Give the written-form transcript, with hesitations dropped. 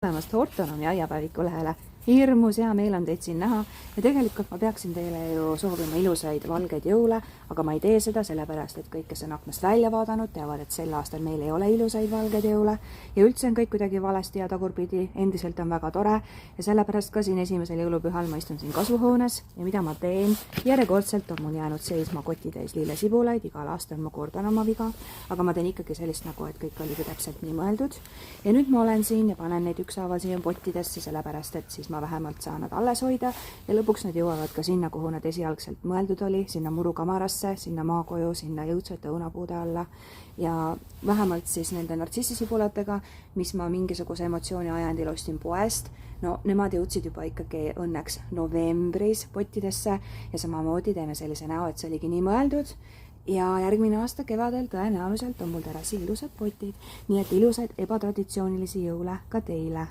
Tulemast Hortonomi aiapäeviku lehele. Hirmus hea meel on teid siin näha ja tegelikult ma peaksin teile ju soovima ilusaid valgeid jõule, aga ma ei tee seda sellepärast, et kõik, kes on aknast välja vaadanud, teavad, et sel aastal meil ei ole ilusaid valgeid jõule ja üldse on kõik kuidagi valesti ja tagurpidi, endiselt on väga tore ja sellepärast ka siin esimesel jõulupühal ma istun siin kasvuhoones ja mida ma teen, järjekordselt on mul jäänud seisma kotitäis lillesibulaid, igal aastal ma kordan oma viga, aga ma teen ikkagi sellist nägu, et kõik oligi täpselt nii mõeldud ja nüüd ma olen siin ja panen neid ükshaaval siia pottidesse, sellepärast et siis ma vähemalt saan nad alles hoida ja lõpuks nad jõuavad ka sinna, kuhu nad esialgselt mõeldud oli, sinna murukamarasse, sinna maakoju, sinna jõudsate õunapuude alla ja vähemalt siis nende nartsissisibulatega, mis ma mingisuguse emotsiooni ajendil ostsin poest, no nemad jõudsid juba ikkagi õnneks novembris pottidesse ja samamoodi teeme sellise näo, et see oligi nii mõeldud ja järgmine aasta kevadel tõenäoliselt on mul terassil ilusad potid, nii et ilusaid ebatraditsioonilisi jõule ka teile!